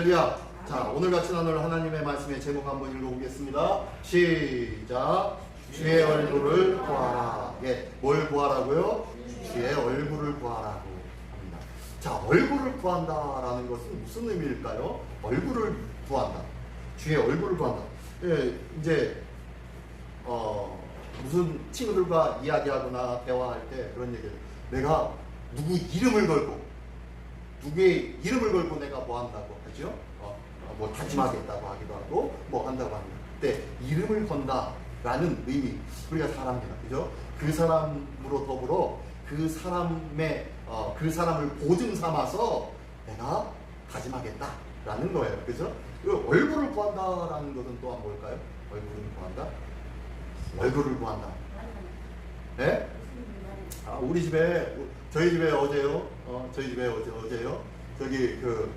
할렐루야. 자, 오늘 같이 나눌 하나님의 말씀의 제목 한번 읽어보겠습니다. 시작. 주의 얼굴을 구하라. 예, 뭘 구하라고요? 주의 얼굴을 구하라고 합니다. 자, 얼굴을 구한다라는 것은 무슨 의미일까요? 얼굴을 구한다. 주의 얼굴을 구한다. 예, 이제 무슨 친구들과 이야기하거나 대화할 때 그런 얘기를, 내가 누구 이름을 걸고, 누구의 이름을 걸고 내가 뭐 한다고 하죠? 뭐 다짐하겠다고 하기도 하고 뭐 한다고 합니다. 근데 이름을 건다라는 의미, 우리가 사람입니다, 그죠? 그 사람으로 더불어 그 사람의 그 사람을 보증 삼아서 내가 다짐하겠다라는 거예요, 그죠? 그 얼굴을 구한다라는 것은 또한 뭘까요? 얼굴을 구한다. 얼굴을 구한다. 네? 우리 집에, 저희 집에 어제요. 저희 집에 어제요. 저기 그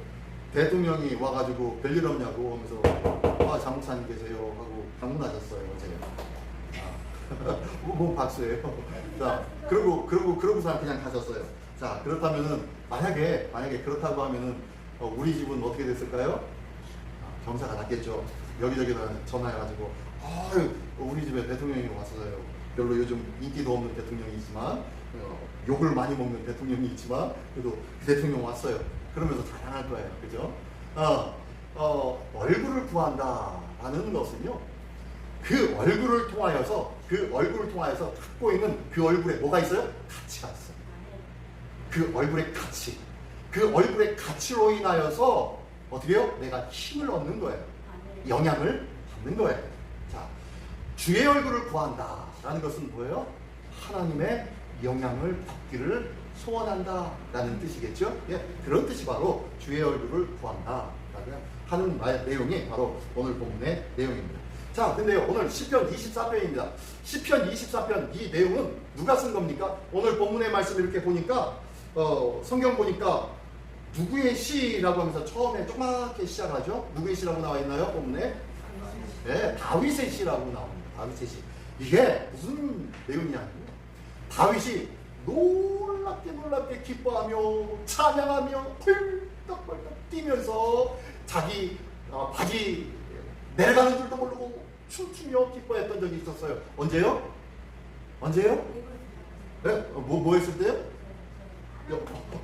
대통령이 와가지고 별일 없냐고 하면서 장목사님 계세요 하고 방문하셨어요 어제. 뭐 박수예요. 자, 그러고서 그냥 가셨어요. 자, 그렇다면은 만약에 그렇다고 하면은 우리 집은 어떻게 됐을까요? 경사가 났겠죠. 여기저기다 전화해가지고 우리 집에 대통령이 왔어요. 별로 요즘 인기도 없는 대통령이지만 욕을 많이 먹는 대통령이 있지만 그래도 그 대통령 왔어요. 그러면서 자랑할 거예요, 그죠? 얼굴을 구한다라는 것은요, 그 얼굴을 통하여서 갖고 있는 그 얼굴에 뭐가 있어요? 가치가 있어요. 그 얼굴의 가치, 그 얼굴의 가치로 인하여서 어떻게 해요? 내가 힘을 얻는 거예요. 영향을 받는 거예요. 자, 주의 얼굴을 구한다라는 것은 뭐예요? 하나님의 영향을 받기를 소원한다라는 뜻이겠죠? 예, 그런 뜻이 바로 주의 얼굴을 구한다라고 하는 내용이 바로 오늘 본문의 내용입니다. 자, 근데요, 오늘 시편 24편입니다. 시편 24편 이 내용은 누가 쓴 겁니까? 오늘 본문의 말씀 이렇게 보니까 성경 보니까 누구의 시라고 하면서 처음에 조그맣게 시작하죠? 누구의 시라고 나와 있나요? 본문에? 네, 다윗의 시라고 나옵니다. 다윗의 시. 이게 무슨 내용이냐면 다윗이 놀랍게 기뻐하며 찬양하며 펄떡펄떡 뛰면서 자기 바지 내려가는 줄도 모르고 춤추며 기뻐했던 적이 있었어요. 언제요? 네? 뭐 했을 때요?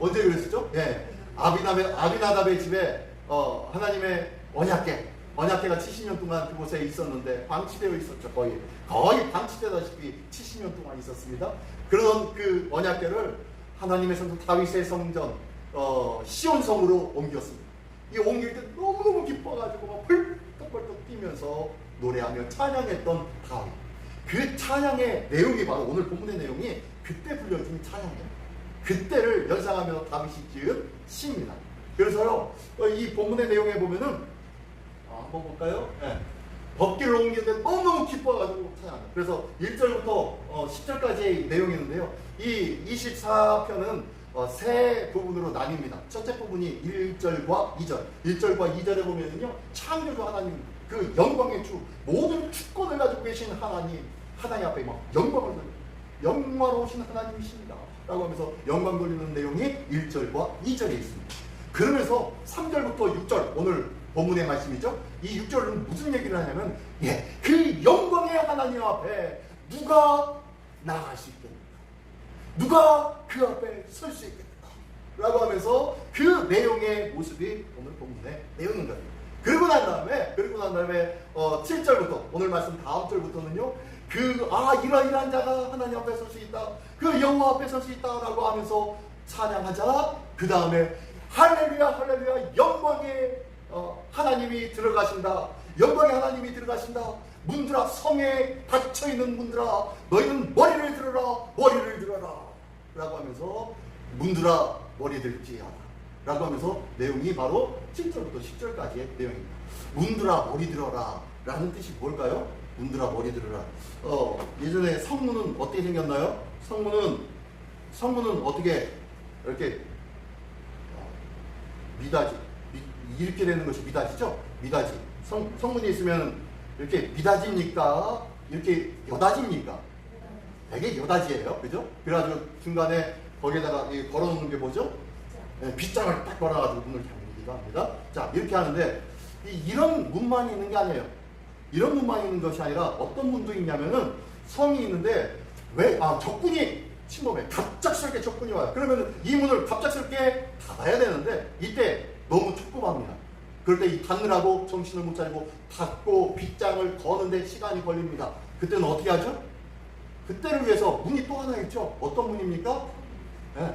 언제 그랬었죠? 예. 아비나답의 집에 하나님의 언약궤가 70년 동안 그곳에 있었는데 방치되어 있었죠. 거의 방치되다시피 70년 동안 있었습니다. 그런 그 언약궤를 하나님의 성전 다윗의 성전 시온성으로 옮겼습니다. 이 옮길 때 너무너무 기뻐가지고 막 펄떡펄떡 뛰면서 노래하며 찬양했던 다윗. 그 찬양의 내용이 바로 오늘 본문의 내용이 그때 불려진 찬양이에요. 그때를 연상하며 다윗이 지은 시입니다. 그래서요, 이 본문의 내용에 보면은 한번 볼까요? 네. 법궤를 옮기는데 너무너무 기뻐가지고 찬양합니다. 그래서 1절부터 10절까지의 내용이 있는데요. 이 24편은 세 부분으로 나뉩니다. 첫째 부분이 1절과 2절. 1절과 2절에 보면은요, 창조주 하나님, 그 영광의 주, 모든 주권을 가지고 계신 하나님 앞에 막 영광로우신 하나님이십니다 라고 하면서 영광 돌리는 내용이 1절과 2절에 있습니다. 그러면서 3절부터 6절, 오늘 본문의 말씀이죠. 이 6절은 무슨 얘기를 하냐면, 그 영광의 하나님 앞에 누가 나아갈 수 있겠는가? 누가 그 앞에 설 수 있겠는가? 라고 하면서 그 내용의 모습이 오늘 본문의 내용인 거예요. 그리고 난 다음에 7절부터, 오늘 말씀 다음 절부터는요, 이러이러한 자가 하나님 앞에 설 수 있다, 그 여호와 앞에 설 수 있다 라고 하면서 찬양하자. 그 다음에 할렐루야 영광의 하나님이 들어가신다. 영광의 하나님이 들어가신다. 문들아, 성에 닫혀있는 문들아, 너희는 머리를 들어라 라고 하면서 문들아 머리 들지어라 라고 하면서 내용이 바로 7절부터 10절까지의 내용입니다. 문들아 머리 들어라 라는 뜻이 뭘까요? 문들아 머리 들어라. 예전에 성문은 어떻게 생겼나요? 성문은 어떻게 이렇게 미닫이 이렇게 되는 것이 미닫이죠? 미닫이. 성문이 있으면 이렇게 미닫입니까? 이렇게 여닫입니까? 되게 여닫이에요, 그죠? 그래가지고 중간에 거기에다가 걸어놓는 게 뭐죠? 빗장을 딱 걸어가지고 문을 잠그는 기도합니다. 자, 이렇게 하는데 이런 문만 있는 게 아니에요. 이런 문만 있는 것이 아니라 어떤 문도 있냐면은 성이 있는데 왜 적군이 침범해 갑작스럽게 적군이 와요. 그러면 이 문을 갑작스럽게 닫아야 되는데 이때 너무 촉박합니다. 그럴 때 이 닫느라고 정신을 못 차리고 닫고 빗장을 거는데 시간이 걸립니다. 그때는 어떻게 하죠? 그때를 위해서 문이 또 하나 있죠. 어떤 문입니까? 네.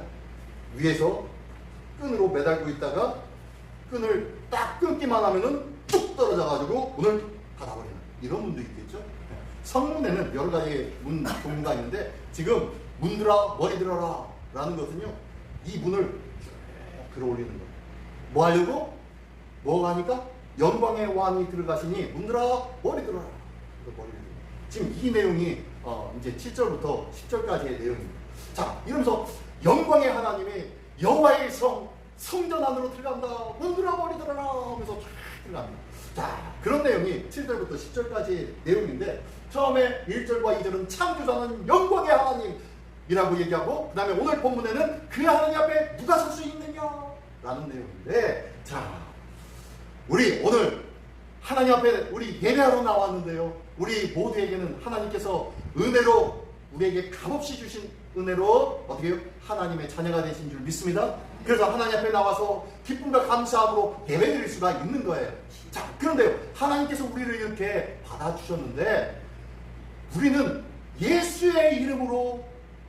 위에서 끈으로 매달고 있다가 끈을 딱 끊기만 하면은 뚝 떨어져가지고 문을 닫아버리는 이런 문도 있겠죠. 성문에는 여러 가지 문 종류가 있는데 지금 문들아 머리 들어라 라는 것은요 이 문을 들어올리는 거예요. 뭐 하려고? 뭐가 하니까? 영광의 왕이 들어가시니 문들아 머리 들어라. 지금 이 내용이 이제 7절부터 10절까지의 내용입니다. 자, 이러면서 영광의 하나님이 여호와의 성전 안으로 들어간다. 문들아 머리 들어라 하면서 쫙 들어갑니다. 자, 그런 내용이 7절부터 10절까지의 내용인데 처음에 1절과 2절은 창조자는 영광의 하나님이라고 얘기하고 그 다음에 오늘 본문에는 그 하나님 앞에 누가 설 수 있느냐 라는 내용인데 자, 우리 오늘 하나님 앞에 우리 예배하러 나왔는데요. 우리 모두에게는 하나님께서 은혜로 우리에게 값없이 주신 은혜로 어떻게 해요? 하나님의 자녀가 되신 줄 믿습니다. 그래서 하나님 앞에 나와서 기쁨과 감사함으로 예배드릴 수가 있는 거예요. 자, 그런데요. 하나님께서 우리를 이렇게 받아주셨는데 우리는 예수의 이름으로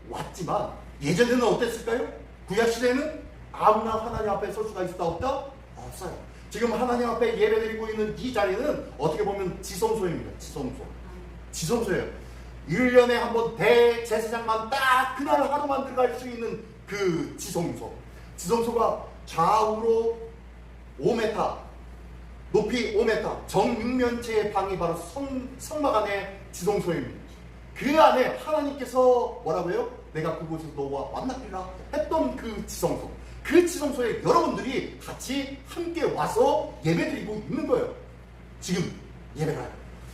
왔지만 예전에는 어땠을까요? 구약시대에는 아무나 하나님 앞에 설 수가 있다 없다? 없어요. 지금 하나님 앞에 예배드리고 있는 이 자리는 어떻게 보면 지성소입니다. 지성소예요. 1년에 한 번 대제사장만 딱 그날 하루만 들어갈 수 있는 그 지성소. 지성소가 좌우로 5m, 높이 5m, 정육면체의 방이 바로 성막 안의 지성소입니다. 그 안에 하나님께서 뭐라고요? 내가 그곳에서 너와 만나리라 했던 그 지성소. 그 지성소에 여러분들이 같이 함께 와서 예배드리고 있는 거예요. 지금 예배를 해요.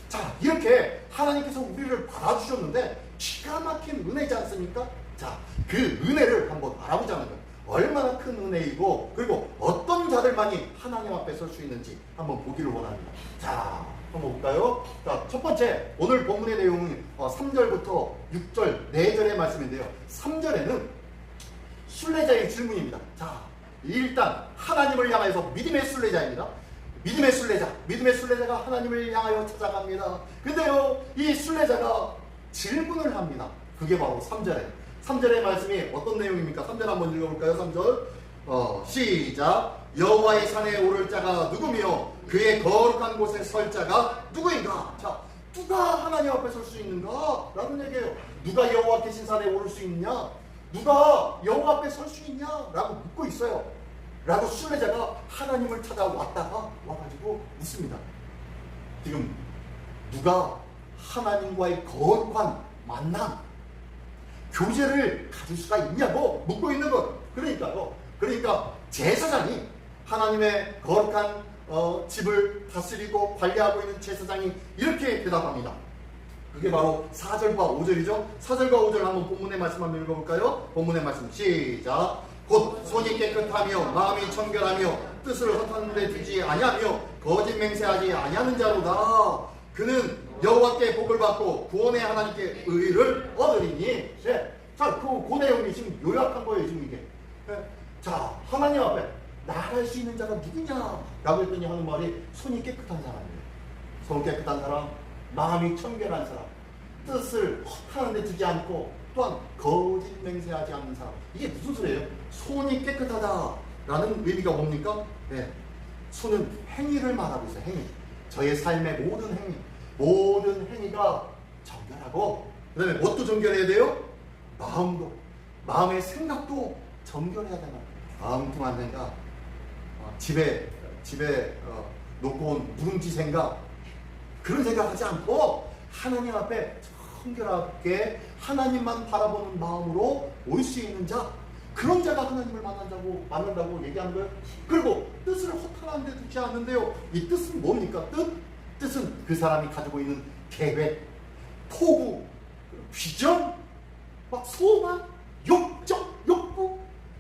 자, 이렇게 하나님께서 우리를 받아주셨는데 기가 막힌 은혜지 않습니까? 자, 그 은혜를 한번 알아보자는 거예요. 얼마나 큰 은혜이고 그리고 어떤 자들만이 하나님 앞에 설 수 있는지 한번 보기를 원합니다. 자, 한번 볼까요? 자, 첫 번째 오늘 본문의 내용은 3절부터 6절 4절의 말씀인데요. 3절에는 순례자의 질문입니다. 자, 일단 하나님을 향해서 믿음의 순례자입니다. 믿음의 순례자가 하나님을 향하여 찾아갑니다. 근데요, 이 순례자가 질문을 합니다. 그게 바로 3절의 말씀이 어떤 내용입니까? 3절 한번 읽어볼까요? 3절 시작. 여호와의 산에 오를 자가 누구며 그의 거룩한 곳에 설 자가 누구인가? 자, 누가 하나님 앞에 설 수 있는가? 라는 얘기예요. 누가 여호와 계신 산에 오를 수 있냐? 누가 여호와 앞에 설 수 있냐? 라고 묻고 있어요. 라고 순례자가 하나님을 찾아왔다가 와가지고 묻습니다. 지금 누가 하나님과의 거룩한 만남, 교제를 가질 수가 있냐고 묻고 있는 것. 그러니까 제사장이 하나님의 거룩한 집을 다스리고 관리하고 있는 제사장이 이렇게 대답합니다. 그게 바로 4절과 5절이죠. 4절과 5절 한번 본문의 말씀 한번 읽어볼까요? 본문의 말씀 시작. 곧 손이 깨끗하며 마음이 청결하며 뜻을 허탄 데 두지 아니하며 거짓 맹세하지 아니하는 자로다. 그는 여호와께 복을 받고 구원의 하나님께 의를 얻으리니. 네. 자, 그 내용이 지금 요약한 거예요. 지금 이게. 네. 자, 하나님 앞에 나갈 수 있는 자가 누구냐? 라고 했더니 하는 말이 손이 깨끗한 사람이에요. 손 깨끗한 사람, 마음이 청결한 사람, 뜻을 허탄한 데 두지 않고 또한 거짓 맹세하지 않는 사람. 이게 무슨 소리예요? 손이 깨끗하다라는 의미가 뭡니까? 네. 손은 행위를 말하고 있어요. 행위. 저의 삶의 모든 행위가 정결하고 그 다음에 무엇도 정결해야 돼요? 마음도, 마음의 생각도 정결해야 되나? 엉뚱한 생각, 집에 놓고 온 누룽지 생각, 그런 생각하지 않고 하나님 앞에 청결하게 하나님만 바라보는 마음으로 올 수 있는 자, 그런 자가 하나님을 만난다고 얘기하는 거예요. 그리고 뜻을 허탄한 데 두지 않는데요. 이 뜻은 뭡니까? 뜻은 그 사람이 가지고 있는 계획, 포부, 비전, 막 소망, 욕구,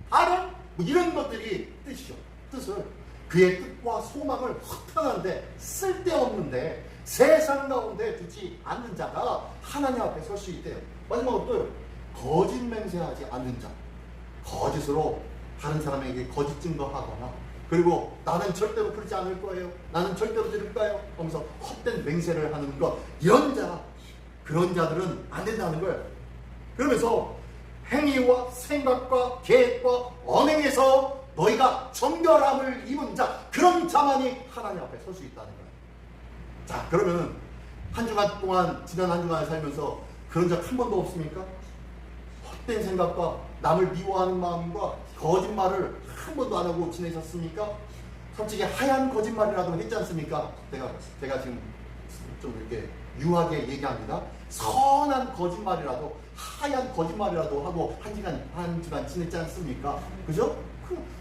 바람, 뭐 이런 것들이 뜻이죠. 뜻을 그의 뜻과 소망을 허탄한데 쓸데없는데 세상 가운데 두지 않는 자가 하나님 앞에 설 수 있대요. 마지막으로 또요. 거짓 맹세하지 않는 자. 거짓으로 다른 사람에게 거짓 증거하거나 그리고 나는 절대로 그러지 않을 거예요. 나는 절대로 들을 거예요. 하면서 헛된 맹세를 하는 것. 그런 자들은 안 된다는 거예요. 그러면서 행위와 생각과 계획과 언행에서 너희가 정결함을 입은 자, 그런 자만이 하나님 앞에 설 수 있다는 거예요. 자, 그러면은 한 주간 동안, 지난 한 주간을 살면서 그런 적 한 번도 없습니까? 헛된 생각과 남을 미워하는 마음과 거짓말을 한 번도 안 하고 지내셨습니까? 솔직히 하얀 거짓말이라도 했지 않습니까? 제가 지금 좀 이렇게 유하게 얘기합니다. 선한 거짓말이라도, 하얀 거짓말이라도 하고 한 주간 지냈지 않습니까? 그죠?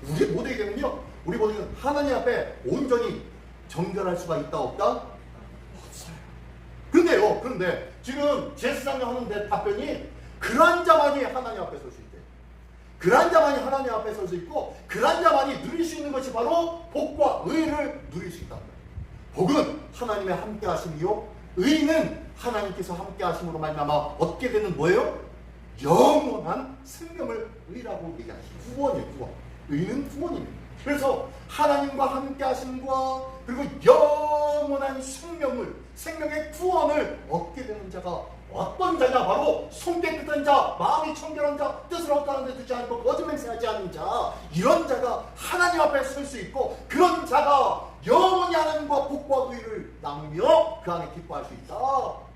우리 모두에게는요, 우리 모두는 하나님 앞에 온전히 정결할 수가 있다 없다? 없어요. 그런데 지금 제사장이 하는 답변이 그러한 자만이 하나님 앞에 설 수 있대요. 그러한 자만이 하나님 앞에 설 수 있고 그러한 자만이 누릴 수 있는 것이 바로 복과 의를 누릴 수 있다. 복은 하나님의 함께 하심이요, 의는 하나님께서 함께 하심으로 말미암아 얻게 되는 뭐예요? 영원한 생명을 의라고 얘기하시죠. 구원이에요. 구원. 의는 구원입니다. 그래서 하나님과 함께 하심과 그리고 영원한 생명의 구원을 얻게 되는 자가 어떤 자냐? 바로 손 깨끗한 자, 마음이 청결한 자, 뜻을 헛다는 데 두지 않고 거짓 맹세하지 않는 자, 이런 자가 하나님 앞에 설 수 있고 그런 자가 영원히 하나님과 복과 의를 나누며 그 안에 기뻐할 수 있다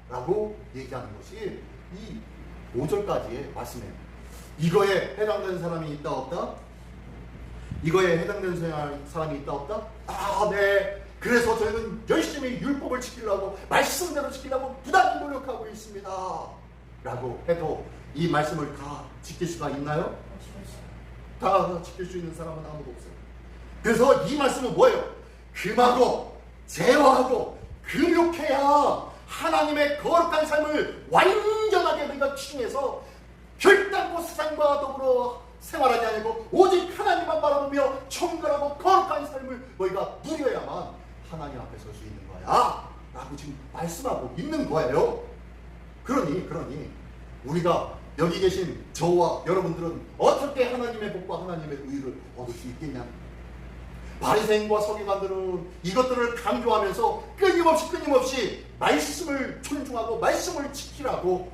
라고 얘기하는 것이 이 5절까지의 말씀이에요. 이거에 해당되는 사람이 있다 없다? 이거에 해당되는 사람이 있다 없다? 아, 네. 그래서 저희는 열심히 율법을 지키려고, 말씀대로 지키려고 부단히 노력하고 있습니다 라고 해도 이 말씀을 다 지킬 수가 있나요? 다 지킬 수 있는 사람은 아무도 없어요. 그래서 이 말씀은 뭐예요? 금하고 제어하고 금욕해야 하나님의 거룩한 삶을 완전하게 너희가 추진해서 결단코 세상과 더불어 생활하지 아니고 오직 하나님만 바라보며 청결하고 거룩한 삶을 너희가 누려야만 하나님 앞에 설 수 있는 거야 라고 지금 말씀하고 있는 거예요. 그러니 우리가 여기 계신 저와 여러분들은 어떻게 하나님의 복과 하나님의 의를 얻을 수 있겠냐? 바리새인과 서기관들은 이것들을 강조하면서 끊임없이 말씀을 존중하고 말씀을 지키라고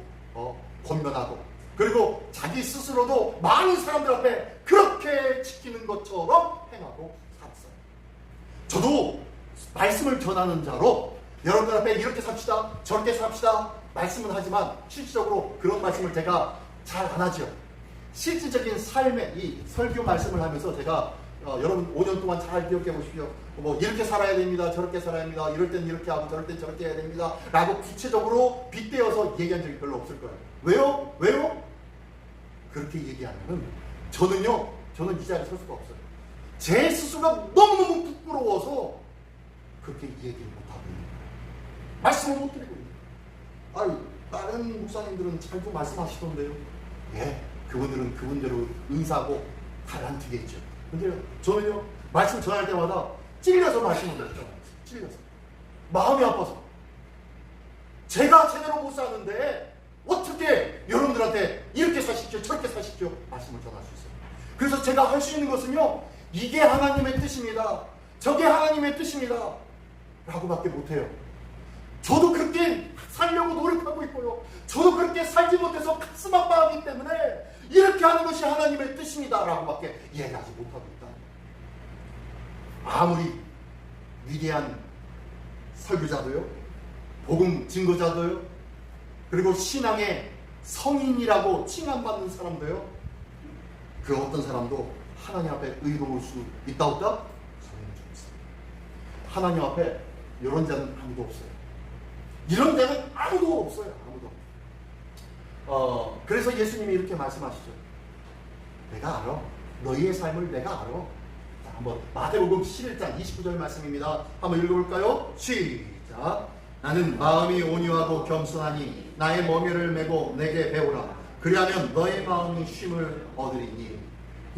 권면하고, 그리고 자기 스스로도 많은 사람들 앞에 그렇게 지키는 것처럼 행하고 살았어요. 저도 말씀을 전하는 자로 여러분들 앞에 이렇게 삽시다, 저렇게 삽시다 말씀은 하지만 실질적으로 그런 말씀을 제가 잘 안 하죠. 실질적인 삶의 이 설교 말씀을 하면서 제가 여러분 5년 동안 잘 기억해 보십시오. 뭐 이렇게 살아야 됩니다, 저렇게 살아야 합니다, 이럴 땐 이렇게 하고 저럴 땐 저렇게 해야 됩니다 라고 구체적으로 빗대어서 얘기한 적이 별로 없을 거예요. 왜요? 그렇게 얘기하면은 저는 이 자리에 설 수가 없어요. 제 스스로가 너무너무 부끄러워서 그렇게 얘기를 못하고 있는 거예요. 말씀을 못 드리고 있는 거예요. 아유, 다른 목사님들은 잘도 말씀하시던데요. 예, 그분들은 그분대로 은사고 달란트겠죠. 근데 저는요, 말씀 전할 때마다 찔려서 말씀을 드렸죠. 찔려서. 마음이 아파서. 제가 제대로 못 사는데 어떻게 여러분들한테 이렇게 사십시오, 저렇게 사십시오 말씀을 전할 수 있어요. 그래서 제가 할 수 있는 것은요, 이게 하나님의 뜻입니다, 저게 하나님의 뜻입니다 라고밖에 못해요. 저도 그렇게 살려고 노력하고 있고요, 저도 그렇게 살지 못해서 가슴 아파하기 때문에 이렇게 하는 것이 하나님의 뜻입니다 라고밖에 이해하지 못하고 있다. 아무리 위대한 설교자도요, 복음 증거자도요, 그리고 신앙의 성인이라고 칭함받는 사람도요, 그 어떤 사람도 하나님 앞에 의로울 수 있다 없다? 저는 좀 있어요. 하나님 앞에 이런 자는 아무도 없어요. 이런 자는 아무도 없어요. 아무도. 그래서 예수님이 이렇게 말씀하시죠. 내가 알아. 너희의 삶을 내가 알아. 자, 한번 마태복음 11장 29절 말씀입니다. 한번 읽어볼까요? 시작. 나는 마음이 온유하고 겸손하니 나의 멍에를 메고 내게 배우라. 그리하면 너의 마음이 쉼을 얻으리니.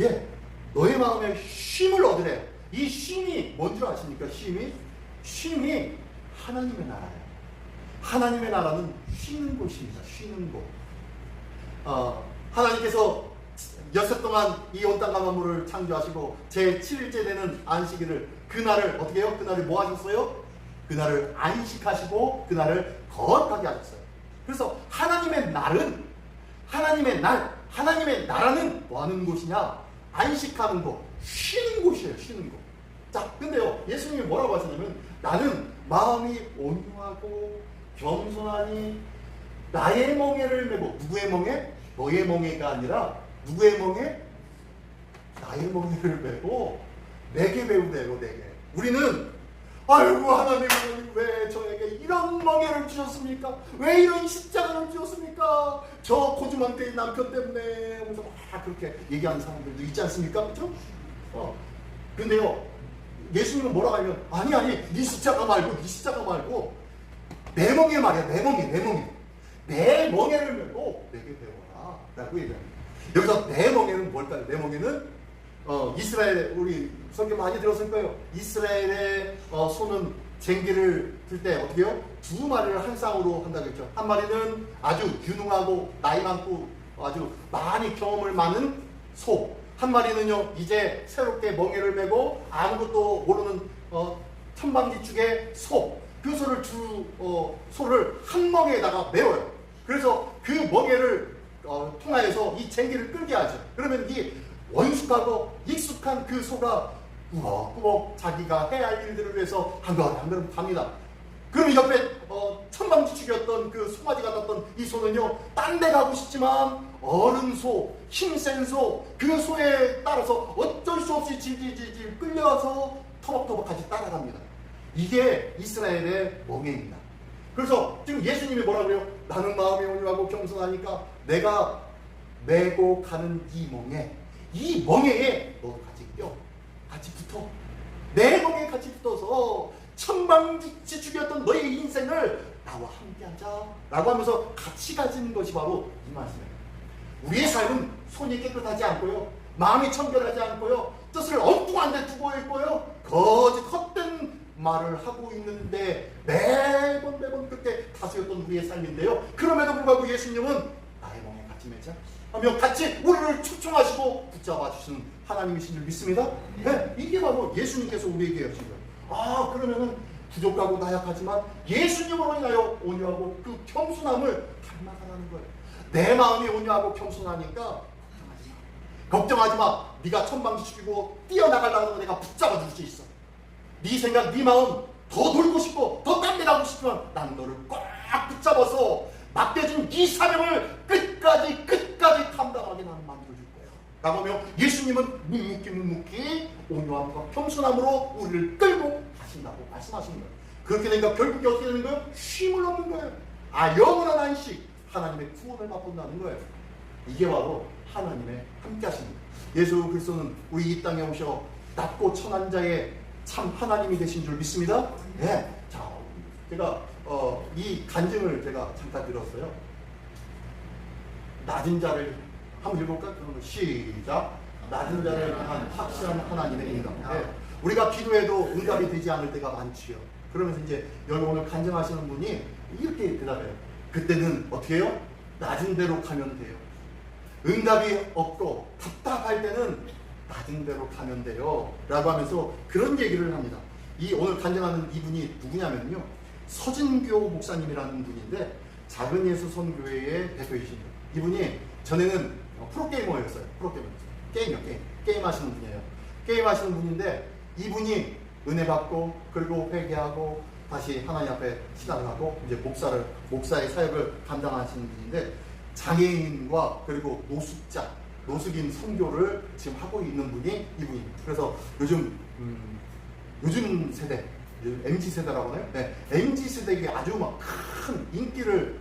예, 너의 마음에 쉼을 얻으래. 이 쉼이 뭔 줄 아십니까? 쉼이 하나님의 나라예요. 하나님의 나라는 쉬는 곳입니다. 쉬는 곳. 하나님께서 여섯 동안 이 온 땅과 만물을 창조하시고 제 7일째 되는 안식일을 그날을 어떻게 해요? 그날을 뭐 하셨어요? 그날을 안식하시고 그날을 거룩하게 하셨어요. 그래서 하나님의 날은 하나님의 나라는 뭐 하는 곳이냐? 안식하는 곳, 쉬는 곳이에요. 쉬는 곳. 자, 근데요, 예수님이 뭐라고 하시냐면 나는 마음이 온유하고 겸손하니 나의 멍에를 메고, 누구의 멍에? 너의 멍에가 아니라 누구의 멍에? 나의 멍에를 메고 내게 배우래요. 내게. 우리는 아이고 하나님은 왜 저에게 이런 멍에를 주셨습니까? 왜 이런 십자가를 주셨습니까? 저 고주망태의 남편 때문에 하면서 막 그렇게 얘기하는 사람들도 있지 않습니까? 그렇죠? 근데요, 예수님은 뭐라고 하면 아니 네 십자가 말고 내 멍에 말이야. 내 멍에를 메고 내게 배워라 라고 얘기합니다. 여기서 내 멍에는 뭘까요? 내 멍에는 이스라엘, 우리 성경 많이 들었을 거예요. 이스라엘의 소는 쟁기를 틀 때 어떻게 해요? 두 마리를 한 쌍으로 한다고 했죠. 한 마리는 아주 유능하고 나이 많고 아주 많이 경험을 많은 소, 한 마리는요 이제 새롭게 멍에를 메고 아무것도 모르는 천방지축의 소. 그 소를 한 멍에다가 메워요. 그래서 그 멍에를 통하여서 이 쟁기를 끌게 하죠. 그러면 이 원숙하고 익숙한 그 소가 꾸벅꾸벅 자기가 해야 할 일들을 위해서 한 걸음 갑니다. 그럼 옆에 천방지축이었던 그 송아지 같았던 이 소는요, 딴 데 가고 싶지만 어른 소, 힘센 소, 그 소에 따라서 어쩔 수 없이 질질질질 끌려와서 터벅터벅까지 따라갑니다. 이게 이스라엘의 멍에입니다. 그래서 지금 예수님이 뭐라고 해요? 나는 마음이 온유하고 겸손하니까 내가 메고 가는 이 멍에에 너도 같이 붙어. 내 멍에 같이 붙어서 천방지축이었던 너의 인생을 나와 함께하자 라고 하면서 같이 가지는 것이 바로 이 말씀이에요. 우리의 삶은 손이 깨끗하지 않고요, 마음이 청결하지 않고요, 뜻을 엉뚱한 데 두고 있고요, 거짓 헛된 말을 하고 있는데 매번 그렇게 다스렸던 우리의 삶인데요, 그럼에도 불구하고 예수님은 나의 멍에 같이 매자 하며 같이 우리를 초청하시고 붙잡아 주시는 하나님이신 줄 믿습니다. 네, 이게 바로 예수님께서 우리에게 하신 거예요. 그러면은 부족하고 나약하지만 예수님으로 인하여 온유하고 그 겸손함을 닮아가라는 거예요. 내 마음이 온유하고 겸손하니까 걱정하지 마. 네가 천방지축이고 뛰어나가려고 하면 내가 붙잡아 줄 수 있어. 네 생각, 네 마음 더 놀고 싶고 더 딴 데 가고 싶으면 난 너를 꽉 붙잡아서 맡겨진 이 사명을 끝까지 감당하게 나는 만들어줄 거야 라고 하며 예수님은 묵묵히 온유함과 겸손함으로 우리를 끌고 가신다고 말씀하시는 거예요. 그렇게 되니까 결국에 어떻게 되는 거예요? 쉼을 얻는 거예요. 영원한 안식, 하나님의 구원을 맛본다는 거예요. 이게 바로 하나님의 함께 하시는 거예요. 예수 그리스도는 우리 이 땅에 오셔 낮고 천한 자의 참 하나님이 되신 줄 믿습니다. 네. 자, 제가 이 간증을 제가 잠깐 들었어요. 낮은 자를 한번 읽어볼까요? 그러면 시작. 낮은 자를 향한 확실한 하나님의 인감. 네. 우리가 기도해도 응답이 되지 않을 때가 많지요. 그러면서 이제 여기 오늘 간증하시는 분이 이렇게 대답해요. 그때는 어떻게 해요? 낮은 데로 가면 돼요. 응답이 없고 답답할 때는 낮은 데로 가면 돼요 라고 하면서 그런 얘기를 합니다. 이 오늘 간증하는 이분이 누구냐면요, 서진교 목사님이라는 분인데 작은 예수 선교회의 대표이십니다. 이분이 전에는 프로게이머였어요. 게임 하시는 분이에요. 게임 하시는 분인데 이분이 은혜 받고 그리고 회개하고 다시 하나님 앞에 신앙을 하고 이제 목사의 사역을 감당하시는 분인데 장애인과 그리고 노숙인 선교를 지금 하고 있는 분이 이분입니다. 그래서 요즘 세대, MZ세대라고 하나요? 네, MZ세대에게 아주 막 큰 인기를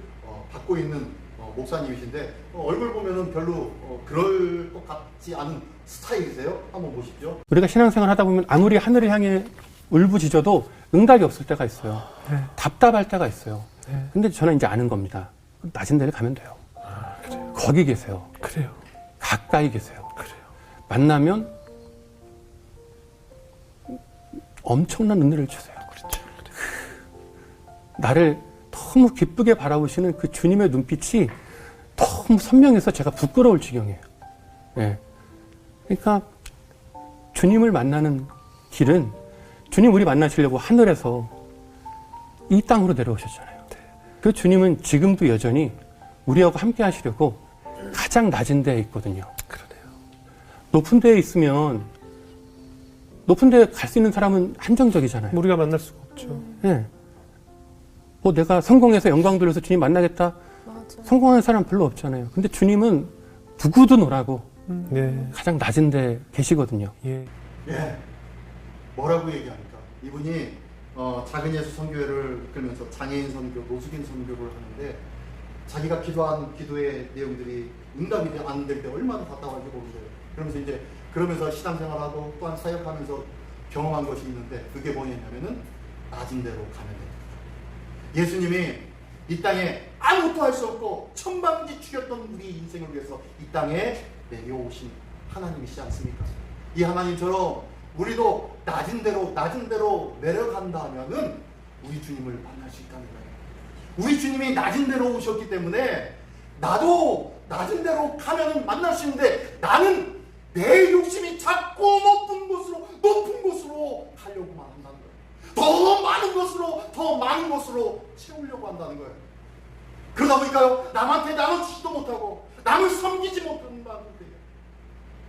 받고 있는 목사님이신데 얼굴 보면은 별로 그럴 것 같지 않은 스타일이세요. 한번 보십시오. 우리가 신앙생활 하다 보면 아무리 하늘을 향해 울부짖어도 응답이 없을 때가 있어요. 네. 답답할 때가 있어요. 네. 근데 저는 이제 아는 겁니다. 낮은 데를 가면 돼요. 그래요. 거기 계세요. 그래요. 가까이 계세요. 그래요. 만나면 엄청난 은혜를 주세요. 나를 너무 기쁘게 바라보시는 그 주님의 눈빛이 너무 선명해서 제가 부끄러울 지경이에요. 예. 그러니까 주님을 만나는 길은 주님 우리 만나시려고 하늘에서 이 땅으로 내려오셨잖아요. 그 주님은 지금도 여전히 우리하고 함께 하시려고 가장 낮은 데에 있거든요. 그러네요. 높은 데에 있으면 높은 데에 갈 수 있는 사람은 한정적이잖아요. 우리가 만날 수가 없죠. 예. 내가 성공해서 영광 돌려서 주님 만나겠다. 맞아. 성공하는 사람 별로 없잖아요. 근데 주님은 누구도 오라고 네. 가장 낮은 데 계시거든요. 예. 예. 뭐라고 얘기합니까? 이분이 작은 예수 선교회를 끌면서 장애인 선교, 노숙인 선교를 하는데 자기가 기도한 기도의 내용들이 응답이 안 될 때 얼마나 답답한지 모르세요. 그러면서 신앙생활하고 또한 사역하면서 경험한 것이 있는데 그게 뭐냐면은 낮은 데로 가면 됩니다. 예수님이 이 땅에 아무것도 할 수 없고 천방지축이었던 우리 인생을 위해서 이 땅에 내려오신 하나님이시지 않습니까? 이 하나님처럼 우리도 낮은 데로 내려간다면은 우리 주님을 만날 수 있다는 거예요. 우리 주님이 낮은 데로 오셨기 때문에 나도 낮은 데로 가면은 만날 수 있는데 나는 내 욕심이 자꾸 높은 곳으로 가려고만 한다는 거예요. 더 많은 것으로 채우려고 한다는 거예요. 그러다 보니까요, 남한테 나눠주지도 못하고 남을 섬기지 못한다는 거예요.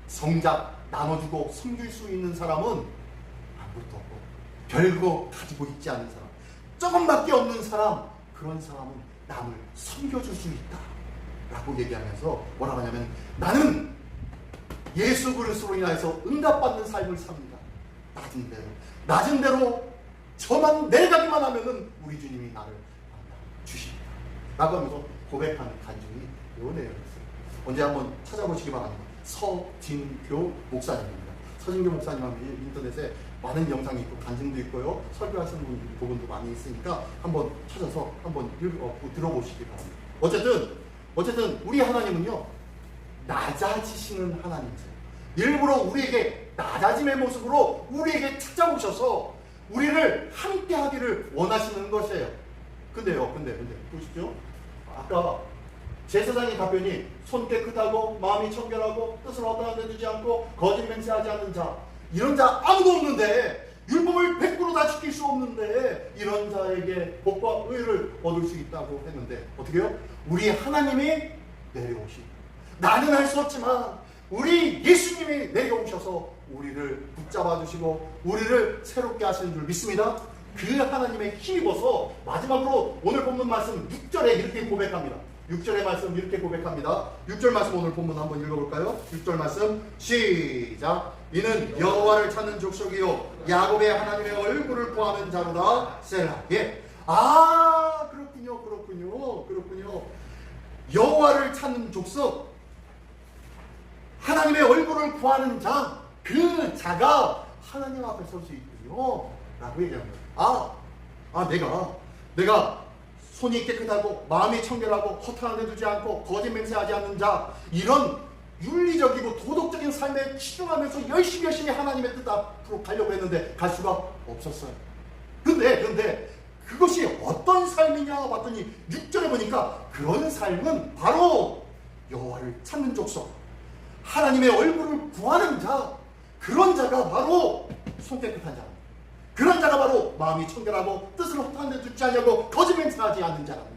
정작 나눠주고 섬길 수 있는 사람은 아무것도 없고 별거 가지고 있지 않은 사람, 조금밖에 없는 사람, 그런 사람은 남을 섬겨줄 수 있다 라고 얘기하면서 뭐라고 하냐면 나는 예수 그리스도로 인하여서 응답받는 삶을 삽니다. 낮은 데로 저만 내려가기만 하면은 우리 주님이 나를 주십니다 라고 하면서 고백하는 간증이 요 내용이었어요. 언제 한번 찾아보시기 바랍니다. 서진교 목사님입니다. 서진교 목사님 하면 인터넷에 많은 영상이 있고 간증도 있고요, 설교하시는 부분도 많이 있으니까 한번 찾아서 한번 들어보시기 바랍니다. 어쨌든 우리 하나님은요, 낮아지시는 하나님이세요. 일부러 우리에게 낮아짐의 모습으로 우리에게 찾아오셔서 우리를 함께 하기를 원하시는 것이에요. 근데 보십시오. 아까 제사장의 답변이 손 깨끗하고 마음이 청결하고 뜻을 어떠한 데 두지 않고 거짓 맹세하지 않는 자, 이런 자 아무도 없는데, 율법을 100% 다 지킬 수 없는데 이런 자에게 복과 의를 얻을 수 있다고 했는데 어떻게 해요? 우리 하나님이 내려오시, 나는 할 수 없지만 우리 예수님이 내려오셔서 우리를 붙잡아 주시고 우리를 새롭게 하시는 줄 믿습니다. 그 하나님의 힘입어서 마지막으로 오늘 본문 말씀 6절에 이렇게 고백합니다. 6절의 말씀 이렇게 고백합니다. 6절 말씀 오늘 본문 한번 읽어볼까요? 6절 말씀 시작. 이는 여호와를 찾는 족속이요 야곱의 하나님의 얼굴을 구하는 자로다. 셀라. 예. 그렇군요. 여호와를 찾는 족속, 하나님의 얼굴을 구하는 자, 그 자가 하나님 앞에 설 수 있군요 라고 얘기합니다. 내가 손이 깨끗하고 마음이 청결하고 허탄한 데 두지 않고 거짓 맹세하지 않는 자, 이런 윤리적이고 도덕적인 삶에 치중하면서 열심히 하나님의 뜻 앞으로 가려고 했는데 갈 수가 없었어요. 근데 그것이 어떤 삶이냐 봤더니 6절에 보니까 그런 삶은 바로 여호와를 찾는 족속, 하나님의 얼굴을 구하는 자, 그런 자가 바로 손 깨끗한 자, 그런 자가 바로 마음이 청결하고 뜻을 허탄한 데 두지 않냐고 거짓 맹세하지 않는 자라는 거예요.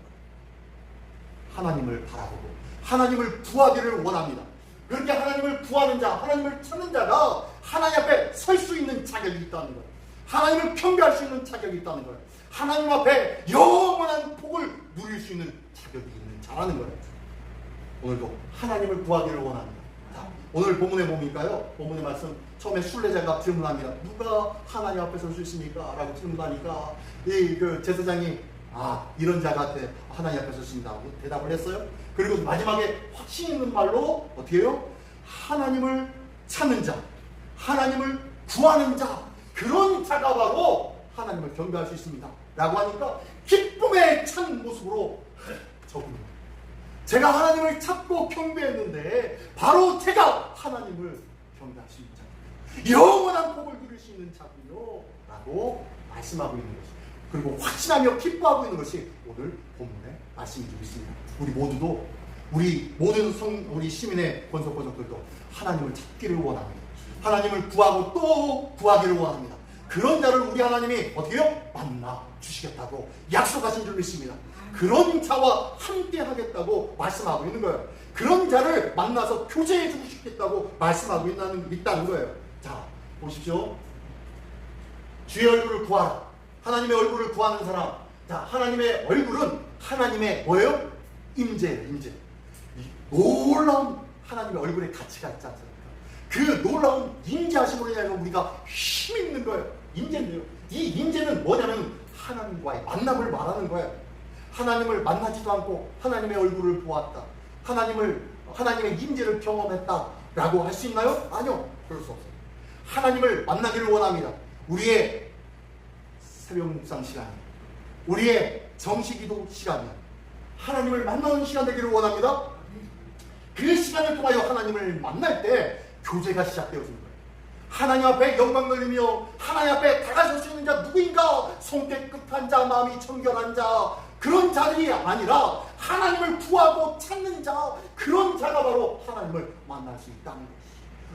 하나님을 바라보고 하나님을 구하기를 원합니다. 그렇게 하나님을 구하는 자, 하나님을 찾는 자가 하나님 앞에 설 수 있는 자격이 있다는 거예요. 하나님을 경배할 수 있는 자격이 있다는 거예요. 하나님 앞에 영원한 복을 누릴 수 있는 자격이 있는 자라는 거예요. 오늘도 하나님을 구하기를 원합니다. 자, 오늘 본문의 뭡니까요? 본문의 말씀 처음에 순례자가 질문합니다. 누가 하나님 앞에 설 수 있습니까? 라고 질문하니까 그 제사장이 이런 자가 하나님 앞에 섰습니다 하고 대답을 했어요. 그리고 마지막에 확신 있는 말로 어떻게 해요? 하나님을 찾는 자, 하나님을 구하는 자, 그런 자가 바로 하나님을 경배할 수 있습니다 라고 하니까 기쁨에 찬 모습으로 적응합니다. 제가 하나님을 찾고 경배했는데 바로 제가 하나님을 경배할 수 있는 자, 영원한 복을 누릴 수 있는 자군요 라고 말씀하고 있는 것이, 그리고 확신하며 기뻐하고 있는 것이 오늘 본문의 말씀이 좀 있습니다. 우리 모두도, 우리 모든 우리 시민의 권속가족들도 하나님을 찾기를 원합니다. 하나님을 구하고 또 구하기를 원합니다. 그런 자를 우리 하나님이 어떻게 해요? 만나 주시겠다고 약속하신 줄 믿습니다. 그런 자와 함께 하겠다고 말씀하고 있는 거예요. 그런 자를 만나서 교제해 주고 싶겠다고 말씀하고 있다는 거예요. 자, 보십시오. 주의 얼굴을 구하라. 하나님의 얼굴을 구하는 사람. 자, 하나님의 얼굴은 하나님의 뭐예요? 임재예요, 임재. 놀라운 하나님의 얼굴에 가치가 있지 않습니까? 그 놀라운 임재하심으로 인하여 우리가 힘 있는 거예요. 임재인데요. 이 임재는 뭐냐면 하나님과의 만남을 말하는 거예요. 하나님을 만나지도 않고 하나님의 얼굴을 보았다. 하나님의 임재를 경험했다라고 할 수 있나요? 아니요. 그럴 수 없어요. 하나님을 만나기를 원합니다. 우리의 새벽 묵상 시간, 우리의 정시기도 시간이 하나님을 만나는 시간 되기를 원합니다. 그 시간을 통하여 하나님을 만날 때 교제가 시작되어지는 거예요. 하나님 앞에 영광 돌리며 하나님 앞에 다가설 수 있는 자 누구인가? 손 깨끗한 자, 마음이 청결한 자, 그런 자들이 아니라 하나님을 구하고 찾는 자, 그런 자가 바로 하나님을 만날 수 있다는 것이.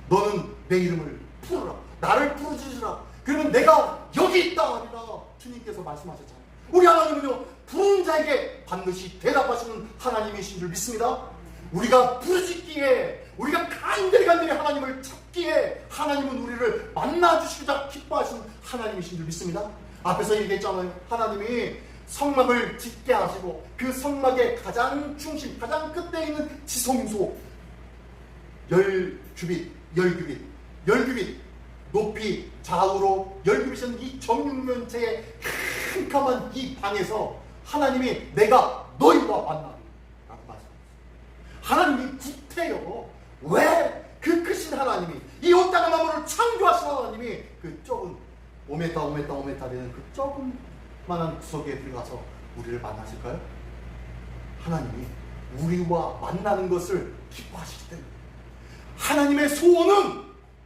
너는 내 이름을 부르라, 나를 부르짖으라, 그러면 내가 여기 있다 하리라 주님께서 말씀하셨잖아요. 우리 하나님은요, 부르는 자에게 반드시 대답하시는 하나님이신 줄 믿습니다. 우리가 부르짖기에, 우리가 간절히 하나님을 찾기에 하나님은 우리를 만나주시고자 기뻐하시는 하나님이신 줄 믿습니다. 앞에서 얘기했잖아요. 하나님이 성막을 짓게 하시고 그 성막의 가장 중심, 가장 끝에 있는 지성소 10규빗 높이 좌우로 10규빗은 이 정육면체의 캄캄한 이 방에서 하나님이 내가 너희와 만나리라고 말씀하셨어요. 하나님이 구태요. 왜? 그 크신 하나님이, 이 온 땅의 만물을 창조하신 하나님이 그 좁은 5m 되는 그 조금만한 구석에 들어가서 우리를 만나실까요? 하나님이 우리와 만나는 것을 기뻐하시기 때문에 하나님의 소원은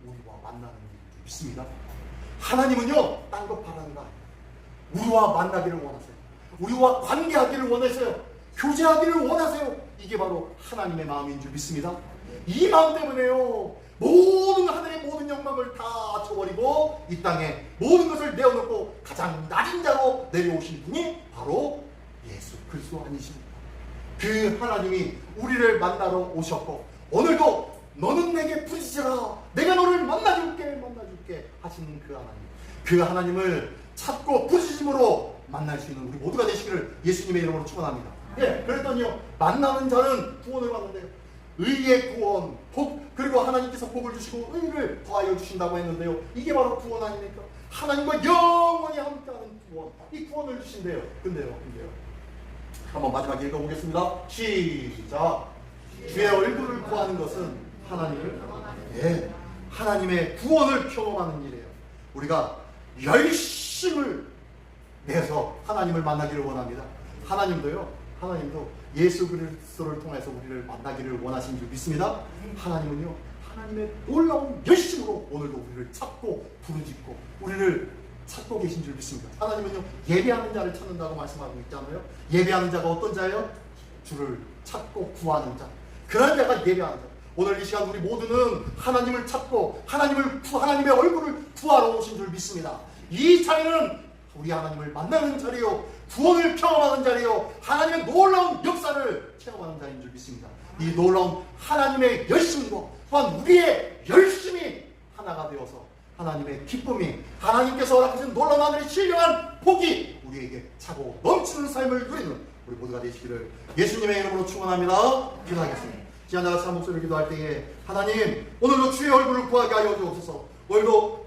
우리와 만나는 일을 믿습니다. 하나님은요, 딴 거 바라는 거 아니에요. 우리와 만나기를 원하세요. 우리와 관계하기를 원하세요. 교제하기를 원하세요. 이게 바로 하나님의 마음인 줄 믿습니다. 이 마음 때문에요, 모든 하늘의 모든 영광을 다 쳐버리고 이 땅에 모든 것을 내어놓고 가장 낮은 자로 내려오신 분이 바로 예수 그리스도 아니십니까? 그 하나님이 우리를 만나러 오셨고 오늘도 너는 내게 부르짖으라, 내가 너를 만나줄게 하시는 그 하나님을 찾고 부르짖음으로 만날 수 있는 우리 모두가 되시기를 예수님의 이름으로 축원합니다. 예, 그랬더니요, 만나는 자는 구원을 받는데요, 의의 구원, 복, 그리고 하나님께서 복을 주시고 의를 더하여 주신다고 했는데요, 이게 바로 구원 아닙니까? 하나님과 영원히 함께하는 구원, 이 구원을 주신대요. 근데요 한번 마지막에 읽어보겠습니다. 시작. 주의 얼굴을 구하는 것은 하나님을, 예, 하나님의 구원을 경험하는 일이에요. 우리가 열심을 내서 하나님을 만나기를 원합니다. 하나님도 예수 그리스도를 통해서 우리를 만나기를 원하신 줄 믿습니다. 하나님은요, 하나님의 놀라운 열심으로 오늘도 우리를 찾고 부르짖고 우리를 찾고 계신 줄 믿습니다. 하나님은요, 예배하는 자를 찾는다고 말씀하고 있잖아요. 예배하는 자가 어떤 자예요? 주를 찾고 구하는 자, 그런 자가 예배하는 자. 오늘 이 시간 우리 모두는 하나님을 찾고 하나님의 얼굴을 구하러 오신 줄 믿습니다. 이 자리는 우리 하나님을 만나는 자리요, 구원을 경험하는 자리요, 하나님의 놀라운 역사를 체험하는 자리인 줄 믿습니다. 이 놀라운 하나님의 열심과 또한 우리의 열심이 하나가 되어서 하나님의 기쁨이, 하나님께서 허락하신 놀라운 하늘의 신령한 복이 우리에게 차고 넘치는 삶을 누리는 우리 모두가 되시기를 예수님의 이름으로 축원합니다. 기도하겠습니다. 지금 다 같이 한 목소리로 기도할 때에 하나님, 오늘도 주의 얼굴을 구하게 하여 주옵소서. 오늘도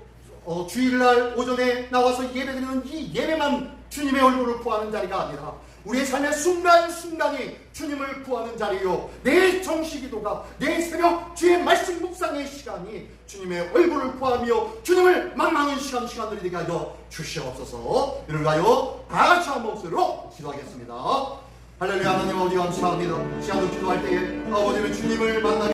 주일날 오전에 나와서 예배드리는 이 예배만 주님의 얼굴을 구하는 자리가 아니라 우리의 삶의 순간순간이 주님을 구하는 자리요, 내 정시기도가, 내 새벽 주의 말씀 묵상의 시간이 주님의 얼굴을 구하며 주님을 만나는 시간들이 되게 하여 주시옵소서. 이를 위하여 다 같이 한 목소리로 기도하겠습니다. 할렐루야. 하나님 아버지 감사합니다. 시간을 기도할 때에 아버지는 주님을 만나